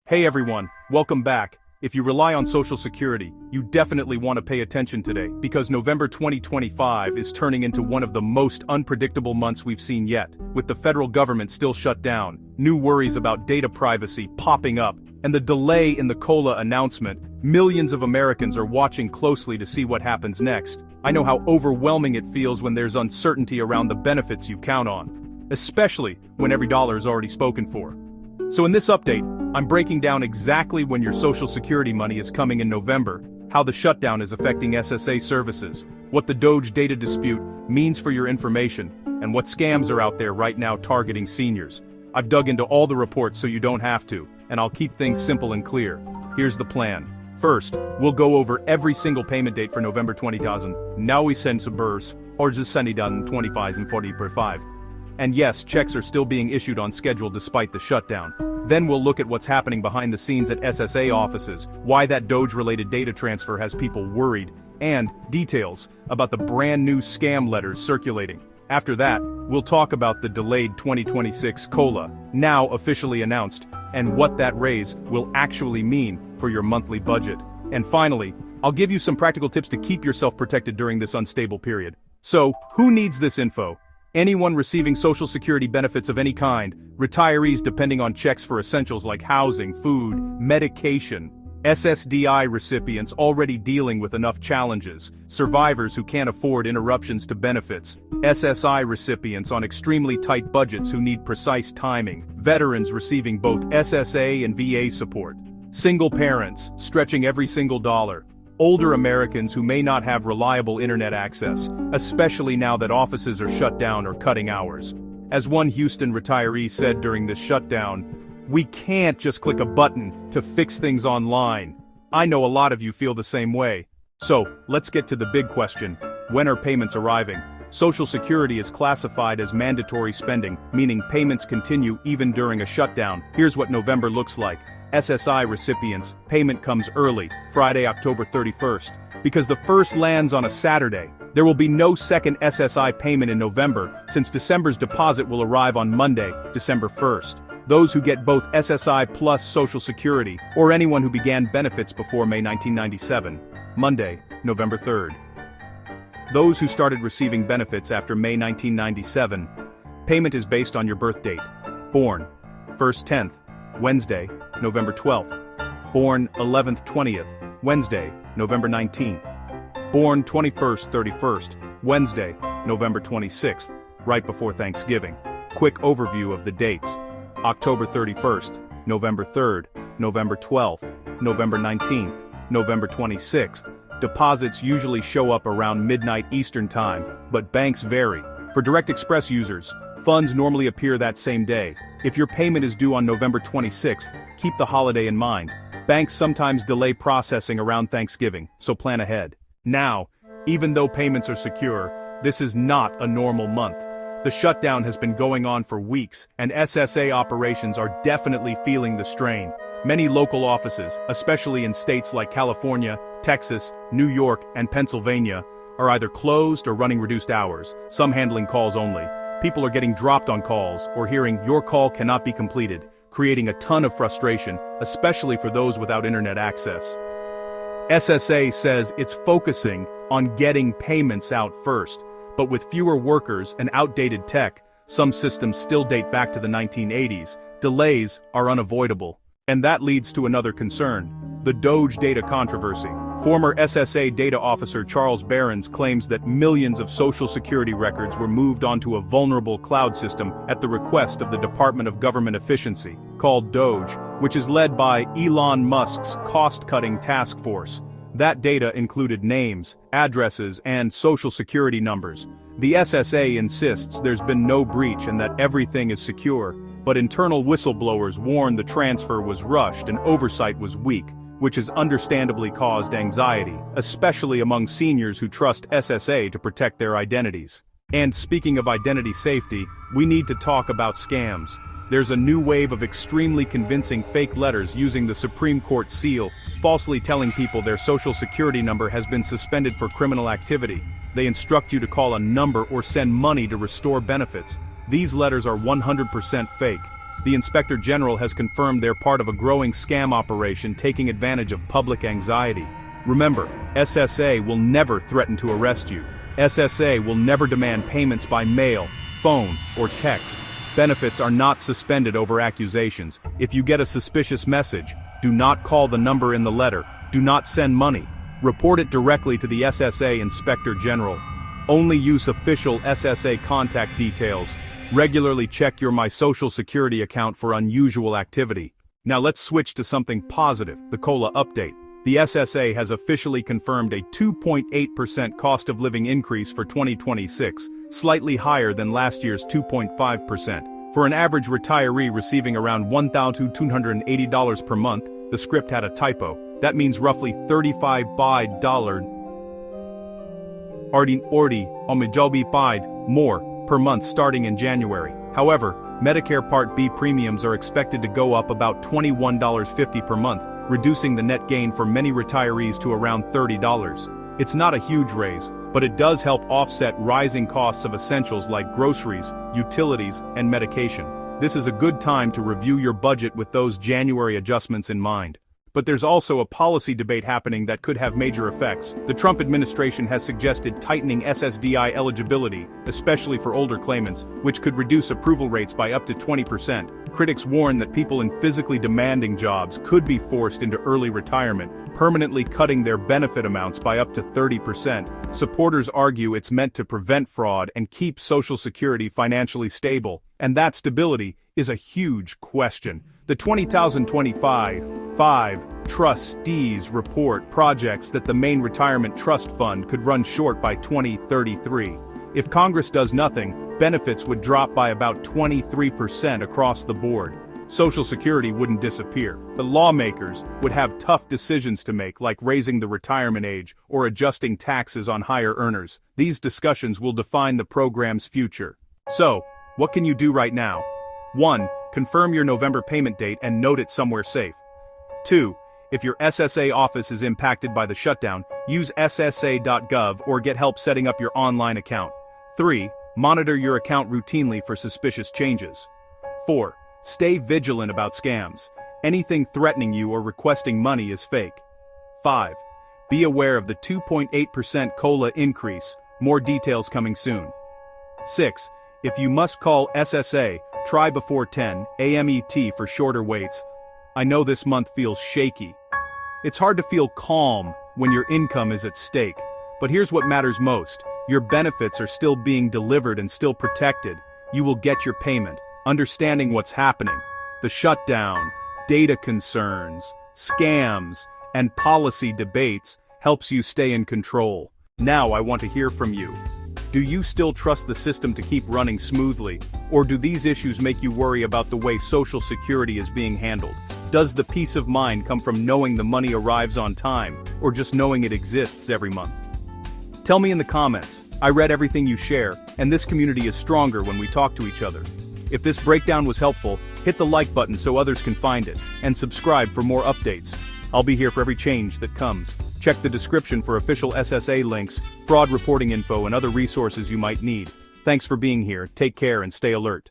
Hey everyone, welcome back. If you rely on Social Security, you definitely want to pay attention today because November 2025 is turning into one of the most unpredictable months we've seen yet. With the federal government still shut down, new worries about data privacy popping up, and the delay in the COLA announcement, millions of Americans are watching closely to see what happens next. I know how overwhelming it feels when there's uncertainty around the benefits you count on, especially when every dollar is already spoken for. So in this update, I'm breaking down exactly when your Social Security money is coming in November, how the shutdown is affecting SSA services, what the DOGE data dispute means for your information, and what scams are out there right now targeting seniors. I've dug into all the reports so you don't have to, and I'll keep things simple and clear. Here's the plan. First, we'll go over every single payment date for November 20,000. Now we send subers, or just send it on 25 and 40 per 5. And yes, checks are still being issued on schedule despite the shutdown. Then we'll look at what's happening behind the scenes at SSA offices, why that DOGE-related data transfer has people worried, and details about the brand new scam letters circulating. After that, we'll talk about the delayed 2026 COLA, now officially announced, and what that raise will actually mean for your monthly budget. And finally, I'll give you some practical tips to keep yourself protected during this unstable period. So, who needs this info? Anyone receiving Social Security benefits of any kind, retirees depending on checks for essentials like housing, food, medication, SSDI recipients already dealing with enough challenges, survivors who can't afford interruptions to benefits, SSI recipients on extremely tight budgets who need precise timing, veterans receiving both SSA and VA support, single parents stretching every single dollar, older Americans who may not have reliable internet access, especially now that offices are shut down or cutting hours. As one Houston retiree said during this shutdown, "We can't just click a button to fix things online." I know a lot of you feel the same way. So, let's get to the big question. When are payments arriving? Social Security is classified as mandatory spending, meaning payments continue even during a shutdown. Here's what November looks like. SSI recipients, payment comes early, Friday, October 31st. Because the first lands on a Saturday, there will be no second SSI payment in November, since December's deposit will arrive on Monday, December 1st. Those who get both SSI plus Social Security, or anyone who began benefits before May 1997, Monday, November 3rd. Those who started receiving benefits after May 1997, payment is based on your birth date. Born, 1st 10th, Wednesday, November 12th. Born 11th 20th, Wednesday, November 19th. Born 21st 31st, Wednesday, November 26th, right before Thanksgiving. Quick overview of the dates. October 31st, November 3rd, November 12th, November 19th, November 26th. Deposits usually show up around midnight Eastern Time, but banks vary. For Direct Express users, funds normally appear that same day. If your payment is due on November 26th, keep the holiday in mind. Banks sometimes delay processing around Thanksgiving, so plan ahead. Now, even though payments are secure, this is not a normal month. The shutdown has been going on for weeks, and SSA operations are definitely feeling the strain. Many local offices, especially in states like California, Texas, New York, and Pennsylvania, are either closed or running reduced hours, some handling calls only. People are getting dropped on calls or hearing your call cannot be completed, creating a ton of frustration, especially for those without internet access. SSA says it's focusing on getting payments out first, but with fewer workers and outdated tech, some systems still date back to the 1980s, delays are unavoidable. And that leads to another concern, the DOGE data controversy. Former SSA data officer Charles Behrens claims that millions of Social Security records were moved onto a vulnerable cloud system at the request of the Department of Government Efficiency, called DOGE, which is led by Elon Musk's cost-cutting task force. That data included names, addresses, and Social Security numbers. The SSA insists there's been no breach and that everything is secure, but internal whistleblowers warn the transfer was rushed and oversight was weak, which has understandably caused anxiety, especially among seniors who trust SSA to protect their identities. And speaking of identity safety, we need to talk about scams. There's a new wave of extremely convincing fake letters using the Supreme Court seal, falsely telling people their Social Security number has been suspended for criminal activity. They instruct you to call a number or send money to restore benefits. These letters are 100% fake. the Inspector General has confirmed they're part of a growing scam operation taking advantage of public anxiety. Remember, SSA will never threaten to arrest you. SSA will never demand payments by mail, phone, or text. Benefits are not suspended over accusations. If you get a suspicious message, do not call the number in the letter. Do not send money. Report it directly to the SSA Inspector General. Only use official SSA contact details. Regularly check your My Social Security account for unusual activity. Now let's switch to something positive, the COLA update. The SSA has officially confirmed a 2.8% cost of living increase for 2026, slightly higher than last year's 2.5%. For an average retiree receiving around $1,280 per month, the script had a typo. That means roughly $35 more per month starting in January. However, Medicare Part B premiums are expected to go up about $21.50 per month, reducing the net gain for many retirees to around $30. It's not a huge raise, but it does help offset rising costs of essentials like groceries, utilities, and medication. This is a good time to review your budget with those January adjustments in mind. But there's also a policy debate happening that could have major effects. The Trump administration has suggested tightening SSDI eligibility, especially for older claimants, which could reduce approval rates by up to 20%. Critics warn that people in physically demanding jobs could be forced into early retirement, permanently cutting their benefit amounts by up to 30%. Supporters argue it's meant to prevent fraud and keep Social Security financially stable, and that stability is a huge question. The 2025 Trustees Report projects that the main retirement trust fund could run short by 2033. If Congress does nothing, benefits would drop by about 23% across the board. Social Security wouldn't disappear, but lawmakers would have tough decisions to make, like raising the retirement age or adjusting taxes on higher earners. These discussions will define the program's future. So, what can you do right now? 1. Confirm your November payment date and note it somewhere safe. 2. If your SSA office is impacted by the shutdown, use ssa.gov or get help setting up your online account. 3. Monitor your account routinely for suspicious changes. 4. Stay vigilant about scams. Anything threatening you or requesting money is fake. 5. Be aware of the 2.8% COLA increase, more details coming soon. 6. If you must call SSA, try before 10 a.m. ET for shorter waits. I know this month feels shaky. It's hard to feel calm when your income is at stake, but here's what matters most. Your benefits are still being delivered and still protected. You will get your payment. Understanding what's happening, the shutdown, data concerns, scams, and policy debates helps you stay in control. Now I want to hear from you. Do you still trust the system to keep running smoothly, or do these issues make you worry about the way Social Security is being handled? Does the peace of mind come from knowing the money arrives on time, or just knowing it exists every month? Tell me in the comments. I read everything you share, and this community is stronger when we talk to each other. If this breakdown was helpful, hit the like button so others can find it, and subscribe for more updates. I'll be here for every change that comes. Check the description for official SSA links, fraud reporting info, and other resources you might need. Thanks for being here, take care and stay alert.